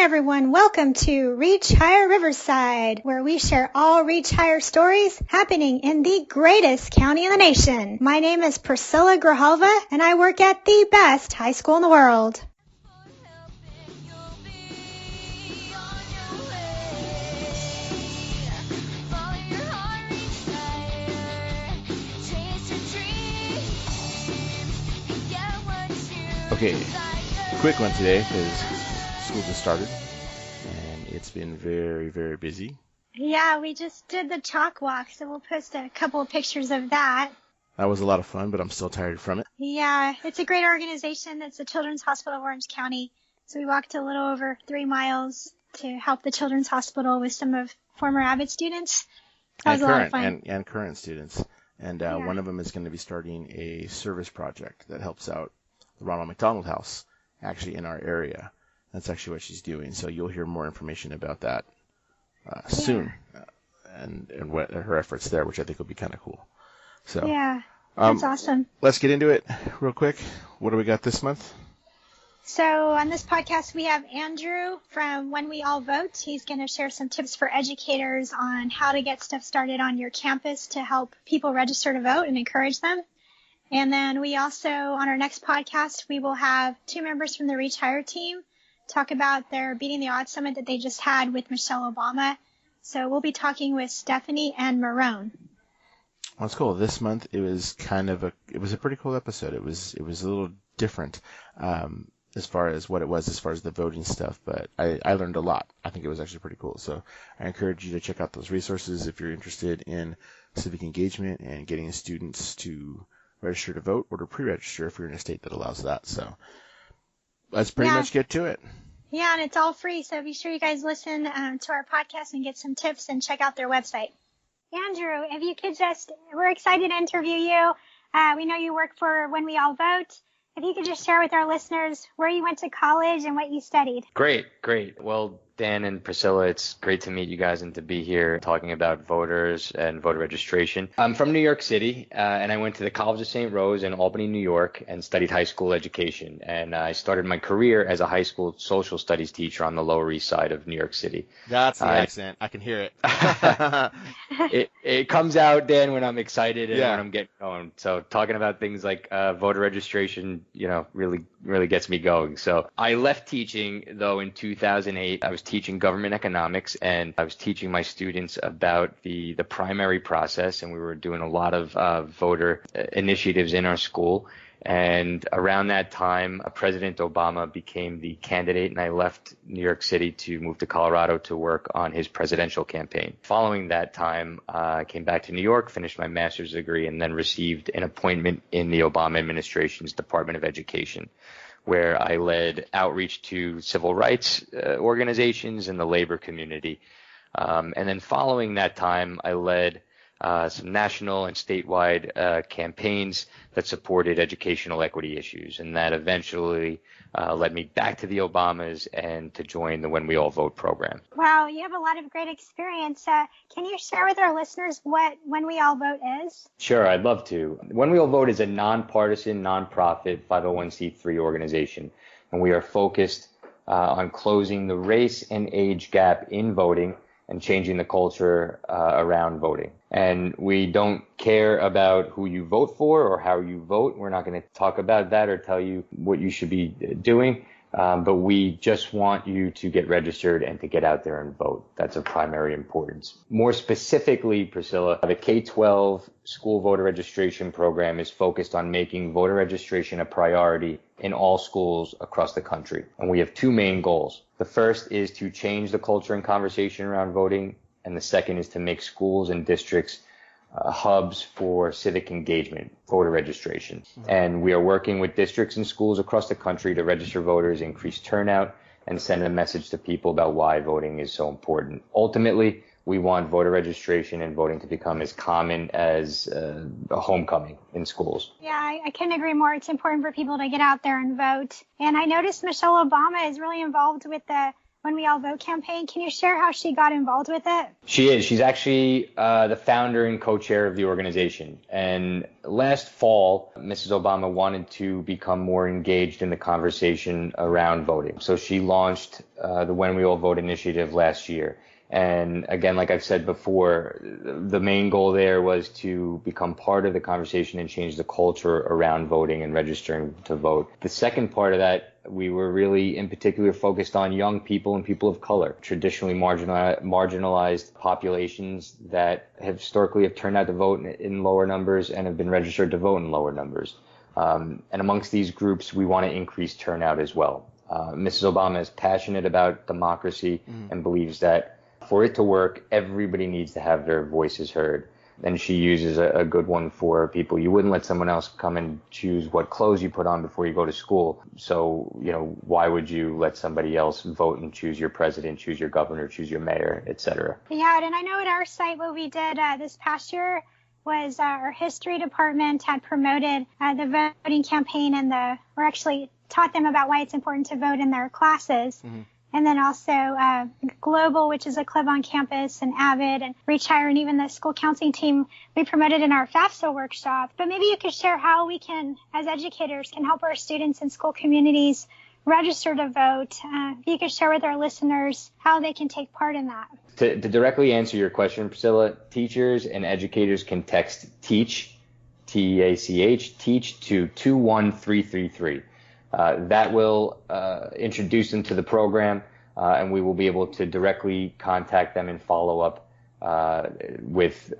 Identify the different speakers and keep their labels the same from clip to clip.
Speaker 1: everyone, welcome to Reach Higher Riverside, where we share all Reach Higher stories happening in the greatest county in the nation. My name is Priscilla Grijalva, and I work at the best high school in the world.
Speaker 2: Okay, quick one today because school just started and it's been very, very busy.
Speaker 1: Yeah, we just did the chalk walk, so we'll post a couple of pictures of that.
Speaker 2: That was a lot of fun, but I'm still tired from it.
Speaker 1: Yeah, it's a great organization. It's the Children's Hospital of Orange County. So we walked a little over 3 miles to help the Children's Hospital with some of former Avid students. That was a lot of fun.
Speaker 2: And current students. And one of them is going to be starting a service project that helps out the Ronald McDonald House, actually in our area. That's actually what she's doing. So you'll hear more information about that soon, and what her efforts there, which I think will be kind of cool. So
Speaker 1: yeah, that's awesome.
Speaker 2: Let's get into it real quick. What do we got this month?
Speaker 1: So on this podcast, we have Andrew from When We All Vote. He's going to share some tips for educators on how to get stuff started on your campus to help people register to vote and encourage them. And then we also, on our next podcast, we will have 2 members from the Reach Higher team talk about their Beating the Odds Summit that they just had with Michelle Obama. So we'll be talking with Stephanie and Marone.
Speaker 2: That's cool. This month it was a pretty cool episode. It was a little different as far as what it was as far as the voting stuff, but I learned a lot. I think it was actually pretty cool. So I encourage you to check out those resources if you're interested in civic engagement and getting students to register to vote or to pre-register if you're in a state that allows that. So let's pretty much get to it.
Speaker 1: Yeah, and it's all free, so be sure you guys listen to our podcast and get some tips and check out their website. Andrew, if you could we're excited to interview you. We know you work for When We All Vote. If you could just share with our listeners where you went to college and what you studied.
Speaker 3: Great. Well, Dan and Priscilla, it's great to meet you guys and to be here talking about voters and voter registration. I'm from New York City, and I went to the College of St. Rose in Albany, New York, and studied high school education. And I started my career as a high school social studies teacher on the Lower East Side of New York City.
Speaker 2: That's the accent. I can hear it.
Speaker 3: It comes out, Dan, when I'm excited and when I'm getting going. So talking about things like voter registration, really gets me going. So I left teaching, though, in 2008. I was teaching government economics, and I was teaching my students about the primary process, and we were doing a lot of voter initiatives in our school. And around that time, President Obama became the candidate, and I left New York City to move to Colorado to work on his presidential campaign. Following that time, I came back to New York, finished my master's degree, and then received an appointment in the Obama administration's Department of Education, where I led outreach to civil rights organizations and the labor community. And then following that time, I led some national and statewide campaigns that supported educational equity issues. And that eventually led me back to the Obamas and to join the When We All Vote program.
Speaker 1: Wow, you have a lot of great experience. Can you share with our listeners what When We All Vote is?
Speaker 3: Sure, I'd love to. When We All Vote is a nonpartisan, nonprofit 501c3 organization, and we are focused on closing the race and age gap in voting and changing the culture around voting. And we don't care about who you vote for or how you vote. We're not going to talk about that or tell you what you should be doing. But we just want you to get registered and to get out there and vote. That's of primary importance. More specifically, Priscilla, the K-12 school voter registration program is focused on making voter registration a priority in all schools across the country. And we have 2 main goals. The first is to change the culture and conversation around voting. And the second is to make schools and districts hubs for civic engagement, voter registration. And we are working with districts and schools across the country to register voters, increase turnout, and send a message to people about why voting is so important. Ultimately, we want voter registration and voting to become as common as a homecoming in schools.
Speaker 1: Yeah, I couldn't agree more. It's important for people to get out there and vote. And I noticed Michelle Obama is really involved with the When We All Vote campaign. Can you share how she got involved with it?
Speaker 3: She is. She's actually the founder and co-chair of the organization. And last fall, Mrs. Obama wanted to become more engaged in the conversation around voting. So she launched the When We All Vote initiative last year. And again, like I've said before, the main goal there was to become part of the conversation and change the culture around voting and registering to vote. The second part of that, we were really in particular focused on young people and people of color, traditionally marginalized populations that historically have turned out to vote in lower numbers and have been registered to vote in lower numbers. And amongst these groups, we want to increase turnout as well. Mrs. Obama is passionate about democracy and believes that for it to work, everybody needs to have their voices heard. And she uses a good one for people. You wouldn't let someone else come and choose what clothes you put on before you go to school. So, why would you let somebody else vote and choose your president, choose your governor, choose your mayor, et cetera?
Speaker 1: Yeah, and I know at our site what we did this past year was our history department had promoted the voting campaign or actually taught them about why it's important to vote in their classes. Mm-hmm. And then also Global, which is a club on campus, and Avid and Reach Higher, and even the school counseling team we promoted in our FAFSA workshop. But maybe you could share how we can, as educators, can help our students in school communities register to vote. If you could share with our listeners how they can take part in that.
Speaker 3: To directly answer your question, Priscilla, teachers and educators can text TEACH, TEACH, TEACH to 21333. That will introduce them to the program, and we will be able to directly contact them and follow up with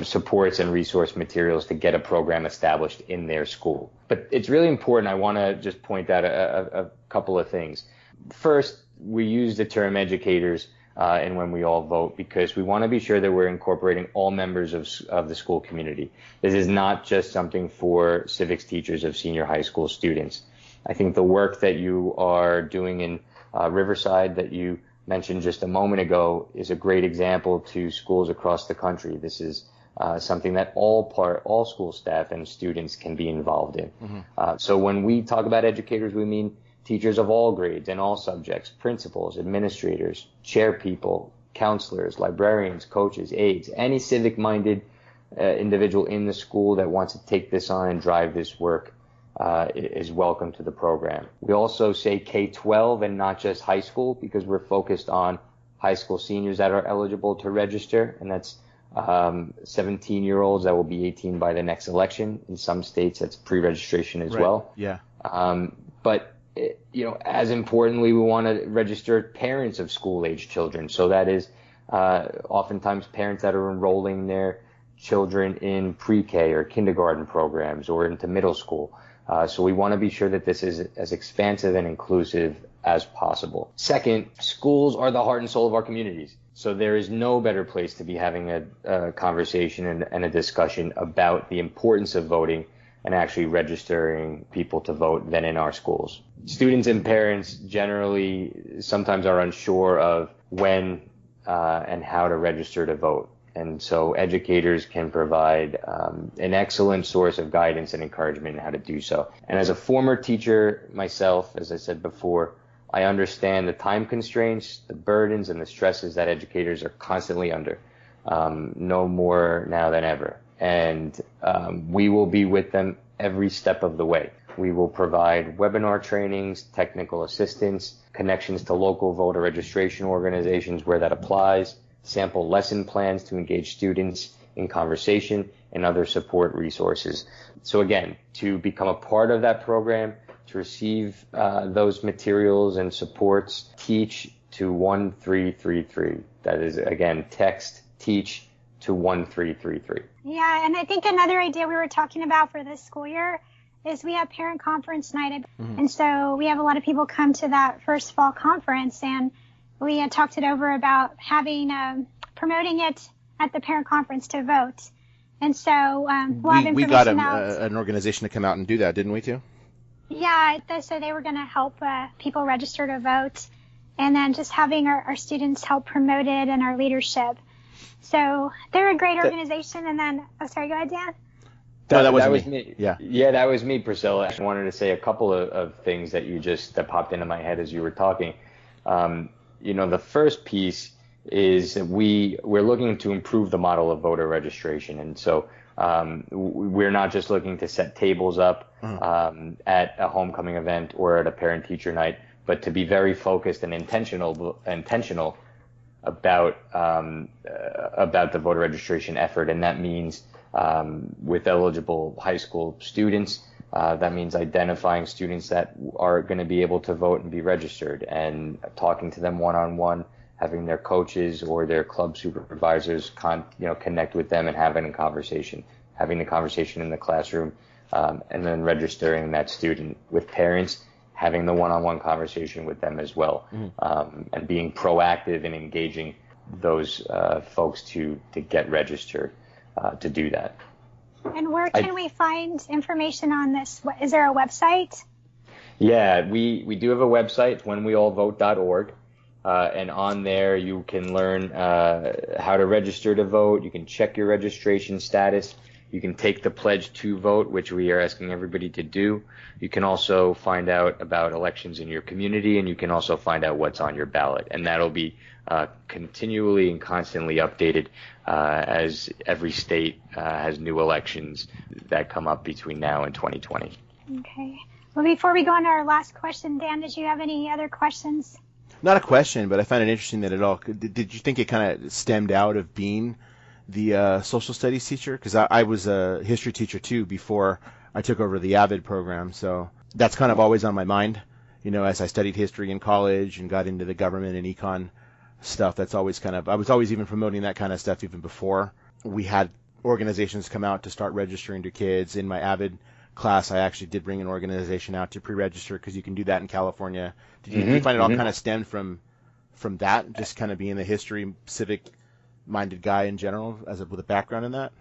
Speaker 3: supports and resource materials to get a program established in their school. But it's really important. I want to just point out a couple of things. First, we use the term educators in When We All Vote because we want to be sure that we're incorporating all members of the school community. This is not just something for civics teachers of senior high school students. I think the work that you are doing in Riverside that you mentioned just a moment ago is a great example to schools across the country. This is something that all school staff and students can be involved in. Mm-hmm. So when we talk about educators, we mean teachers of all grades and all subjects, principals, administrators, chair people, counselors, librarians, coaches, aides, any civic-minded individual in the school that wants to take this on and drive this work is welcome to the program. We also say K-12 and not just high school because we're focused on high school seniors that are eligible to register, and that's 17-year-olds that will be 18 by the next election. In some states, that's pre-registration as well.
Speaker 2: Yeah.
Speaker 3: But as importantly, we want to register parents of school-age children. So that is oftentimes parents that are enrolling their children in pre-K or kindergarten programs or into middle school. So we want to be sure that this is as expansive and inclusive as possible. Second, schools are the heart and soul of our communities. So there is no better place to be having a conversation and a discussion about the importance of voting and actually registering people to vote than in our schools. Students and parents generally sometimes are unsure of when and how to register to vote. And so educators can provide an excellent source of guidance and encouragement in how to do so. And as a former teacher myself, as I said before, I understand the time constraints, the burdens, and the stresses that educators are constantly under, no more now than ever. And we will be with them every step of the way. We will provide webinar trainings, technical assistance, connections to local voter registration organizations where that applies, sample lesson plans to engage students in conversation, and other support resources. So again, to become a part of that program, to receive those materials and supports, teach to 1333. That is, again, text teach to 1333.
Speaker 1: Yeah, and I think another idea we were talking about for this school year is we have parent conference night. Mm-hmm. And so we have a lot of people come to that first fall conference, and we had talked it over about having promoting it at the parent conference to vote. And so we'll have information
Speaker 2: we got
Speaker 1: an
Speaker 2: organization to come out and do that, didn't we, too?
Speaker 1: Yeah, so they were going to help people register to vote, and then just having our students help promote it and our leadership. So they're a great organization. And then, sorry, go ahead, Dan.
Speaker 3: That was me. Yeah, that was me, Priscilla. I wanted to say a couple of things that popped into my head as you were talking. The first piece is that we're looking to improve the model of voter registration. And so we're not just looking to set tables up at a homecoming event or at a parent-teacher night, but to be very focused and intentional about the voter registration effort. And that means with eligible high school students, that means identifying students that are going to be able to vote and be registered, and talking to them one-on-one, having their coaches or their club supervisors connect with them and having the conversation in the classroom, and then registering that student. With parents, having the one-on-one conversation with them as well, and being proactive in engaging those folks to get registered to do that.
Speaker 1: And where can we find information on this? Is there a website?
Speaker 3: Yeah, we do have a website. It's whenweallvote.org. And on there you can learn how to register to vote. You can check your registration status. You can take the pledge to vote, which we are asking everybody to do. You can also find out about elections in your community, and you can also find out what's on your ballot. And that'll be continually and constantly updated as every state has new elections that come up between now and 2020.
Speaker 1: Okay. Well, before we go on to our last question, Dan, did you have any other questions?
Speaker 2: Not a question, but I find it interesting that did you think it kind of stemmed out of being the social studies teacher? Because I was a history teacher too before I took over the AVID program, so that's kind of always on my mind. As I studied history in college and got into the government and econ stuff, that's always I was always even promoting that kind of stuff even before we had organizations come out to start registering to kids. In my AVID class, I actually did bring an organization out to pre-register, because you can do that in California. Did you find it all kind of stemmed from that, just kind of being the history, civic-minded guy in general, with a background in that?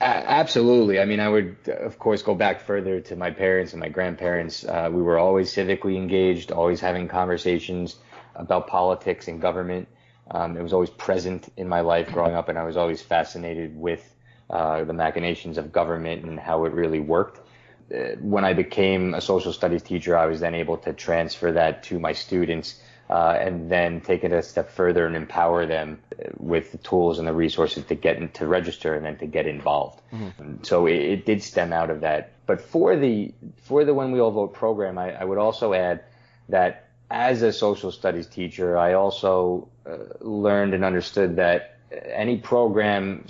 Speaker 3: Absolutely. I mean, I would, of course, go back further to my parents and my grandparents. We were always civically engaged, always having conversations about politics and government. It was always present in my life growing up, and I was always fascinated with the machinations of government and how it really worked. When I became a social studies teacher, I was then able to transfer that to my students, and then take it a step further and empower them with the tools and the resources to register and then to get involved. So it did stem out of that. But for the When We All Vote program, I would also add that as a social studies teacher, I also learned and understood that any program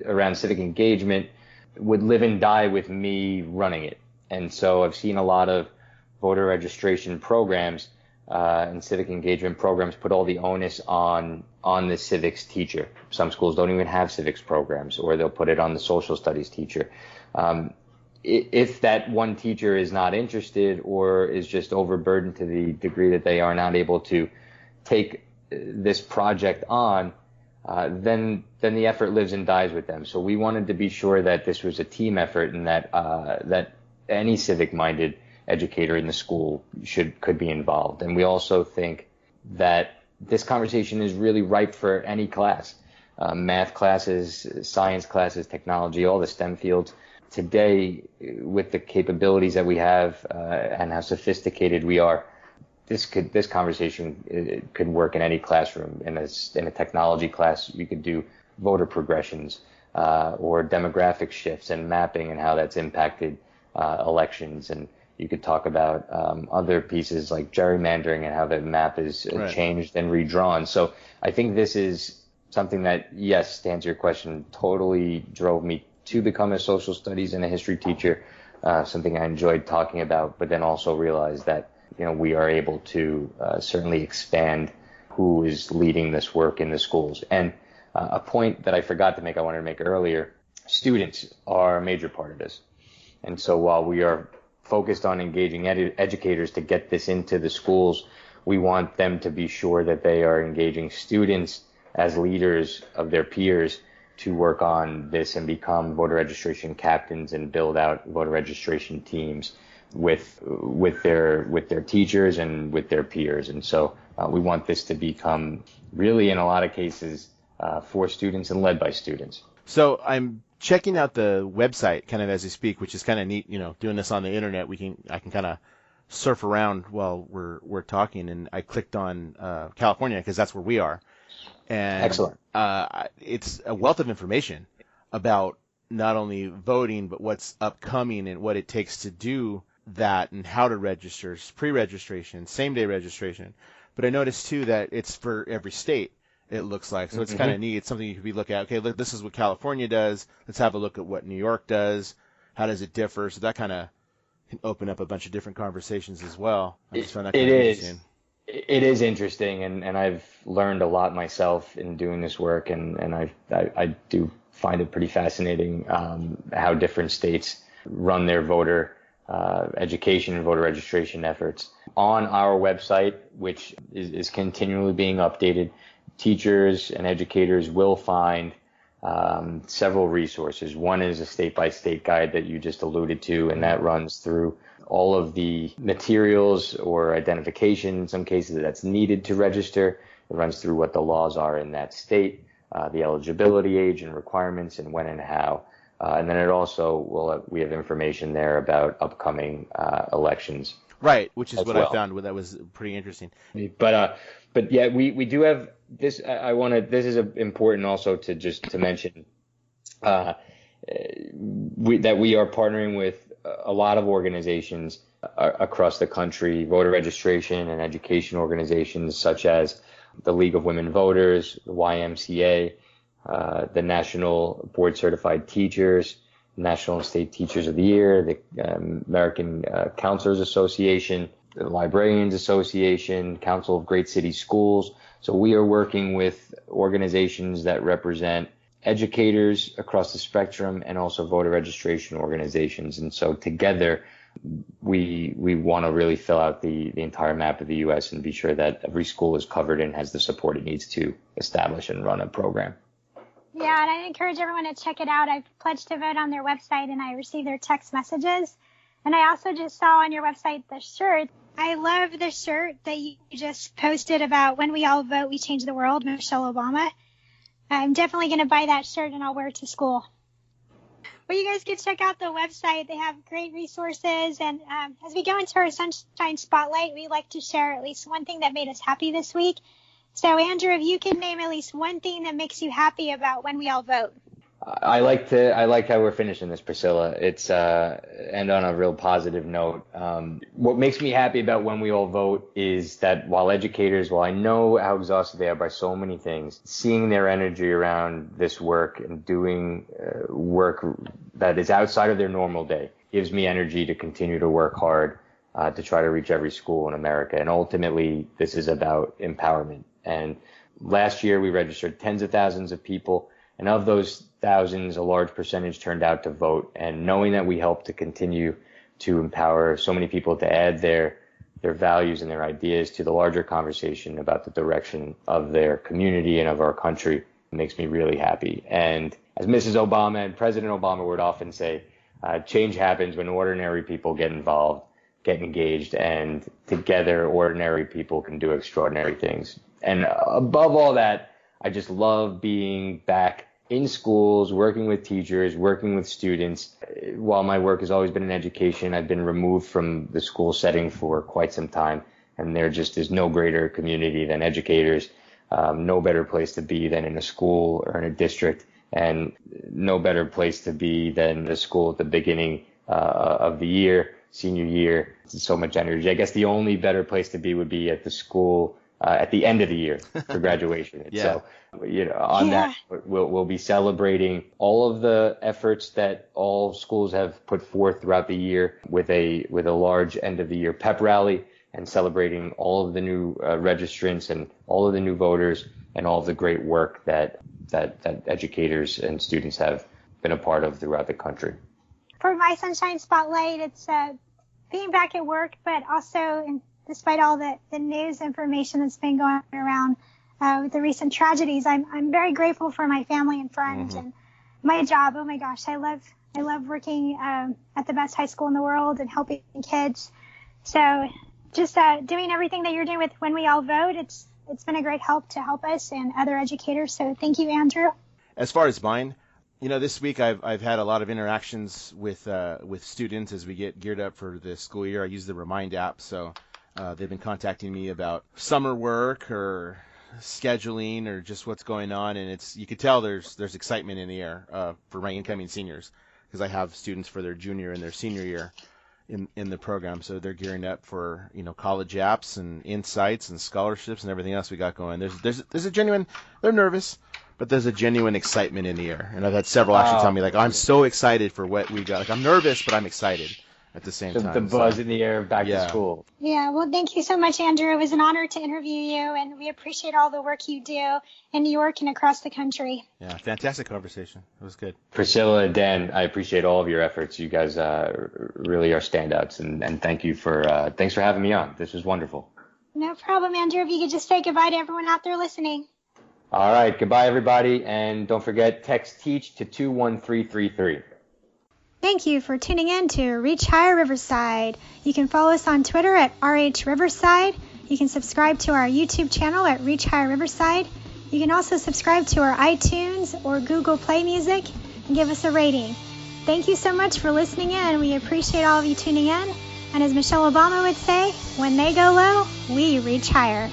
Speaker 3: around civic engagement would live and die with me running it. And so I've seen a lot of voter registration programs and civic engagement programs put all the onus on the civics teacher. Some schools don't even have civics programs, or they'll put it on the social studies teacher. If that one teacher is not interested or is just overburdened to the degree that they are not able to take this project on, then the effort lives and dies with them. So we wanted to be sure that this was a team effort, and that any civic-minded educator in the school could be involved. And we also think that this conversation is really ripe for any class, math classes, science classes, technology, all the STEM fields. Today, with the capabilities that we have and how sophisticated we are, this conversation could work in any classroom. In a technology class, you could do voter progressions or demographic shifts and mapping and how that's impacted elections. And you could talk about other pieces like gerrymandering and how the map is changed and redrawn. So I think this is something that, yes, to answer your question, totally drove me to become a social studies and a history teacher, something I enjoyed talking about, but then also realized that we are able to certainly expand who is leading this work in the schools. And a point that I forgot to make, I wanted to make earlier, students are a major part of this. And so while we are focused on engaging educators to get this into the schools, we want them to be sure that they are engaging students as leaders of their peers to work on this and become voter registration captains and build out voter registration teams with their teachers and with their peers. And so we want this to become really, in a lot of cases, for students and led by students.
Speaker 2: So I'm checking out the website kind of as we speak, which is kind of neat. Doing this on the internet, I can kind of surf around while we're talking, and I clicked on California because that's where we are. And
Speaker 3: Excellent.
Speaker 2: It's a wealth of information about not only voting, but what's upcoming and what it takes to do that and how to register, pre-registration, same-day registration. But I noticed, too, that it's for every state, it looks like. So it's kind of neat. It's something you could be looking at. Okay, look, this is what California does. Let's have a look at what New York does. How does it differ? So that kind of can open up a bunch of different conversations as well. I just found that kind of interesting.
Speaker 3: It is interesting, and I've learned a lot myself in doing this work, and I do find it pretty fascinating how different states run their voter education and voter registration efforts. On our website, which is continually being updated, teachers and educators will find several resources. One is a state-by-state guide that you just alluded to, and that runs through all of the materials or identification, in some cases, that's needed to register. It runs through what the laws are in that state, the eligibility age and requirements, and when and how. And then it also we have information there about upcoming elections.
Speaker 2: Right, which is what I found that was pretty interesting.
Speaker 3: But yeah, we do have this. This is important also to mention that we are partnering with a lot of organizations across the country, voter registration and education organizations such as the League of Women Voters, the YMCA, the National Board Certified Teachers, National and State Teachers of the Year, the American Counselors Association, the Librarians Association, Council of Great City Schools. So we are working with organizations that represent educators across the spectrum and also voter registration organizations. And so together, we want to really fill out the entire map of the U.S. and be sure that every school is covered and has the support it needs to establish and run a program.
Speaker 1: Yeah, and I encourage everyone to check it out. I've pledged to vote on their website, and I receive their text messages. And I also just saw on your website the shirt. I love the shirt that you just posted about when we all vote, we change the world, Michelle Obama. I'm definitely going to buy that shirt, and I'll wear it to school. Well, you guys can check out the website. They have great resources. And as we go into our Sunshine Spotlight, we like to share at least one thing that made us happy this week. So, Andrew, if you can name at least one thing that makes you happy about when we all vote.
Speaker 3: I like how we're finishing this, Priscilla. It's end on a real positive note. What makes me happy about when we all vote is that while I know how exhausted they are by so many things, seeing their energy around this work and doing work that is outside of their normal day gives me energy to continue to work hard to try to reach every school in America. And ultimately, this is about empowerment. And last year, we registered tens of thousands of people. And of those thousands, a large percentage turned out to vote. And knowing that we help to continue to empower so many people to add their values and their ideas to the larger conversation about the direction of their community and of our country makes me really happy. And as Mrs. Obama and President Obama would often say, change happens when ordinary people get involved, get engaged, and together ordinary people can do extraordinary things. And above all that, I just love being back in schools, working with teachers, working with students. While my work has always been in education, I've been removed from the school setting for quite some time. And there just is no greater community than educators, no better place to be than in a school or in a district, and no better place to be than the school at the beginning of the year, senior year. It's so much energy. I guess the only better place to be would be at the school at the end of the year for graduation.
Speaker 2: Yeah.
Speaker 3: So, that, we'll be celebrating all of the efforts that all schools have put forth throughout the year with a large end of the year pep rally and celebrating all of the new registrants and all of the new voters and all of the great work that educators and students have been a part of throughout the country.
Speaker 1: For my Sunshine Spotlight, it's being back at work, but also despite all the news information that's been going around with the recent tragedies, I'm very grateful for my family and friends and my job. Oh my gosh, I love working at the best high school in the world and helping kids. So just doing everything that you're doing with When We All Vote, it's been a great help to help us and other educators. So thank you, Andrew.
Speaker 2: As far as mine, This week I've had a lot of interactions with students as we get geared up for the school year. I use the Remind app, so they've been contacting me about summer work or scheduling or just what's going on, and you could tell there's excitement in the air for my incoming seniors, because I have students for their junior and their senior year in the program, so they're gearing up for college apps and insights and scholarships and everything else we got going. There's a genuine, they're nervous, but there's a genuine excitement in the air, and I've had several actually tell me like, I'm so excited for what we got. Like, I'm nervous, but I'm excited at the same time.
Speaker 3: The buzz in the air back to school.
Speaker 1: Yeah, well, thank you so much, Andrew. It was an honor to interview you, and we appreciate all the work you do in New York and across the country.
Speaker 2: Yeah, fantastic conversation. It was good.
Speaker 3: Priscilla and Dan, I appreciate all of your efforts. You guys really are standouts, and thanks for having me on. This was wonderful.
Speaker 1: No problem, Andrew. If you could just say goodbye to everyone out there listening.
Speaker 3: All right, goodbye, everybody, and don't forget, text TEACH to 21333.
Speaker 1: Thank you for tuning in to Reach Higher Riverside. You can follow us on Twitter at RH Riverside. You can subscribe to our YouTube channel at Reach Higher Riverside. You can also subscribe to our iTunes or Google Play Music and give us a rating. Thank you so much for listening in. We appreciate all of you tuning in. And as Michelle Obama would say, when they go low, we reach higher.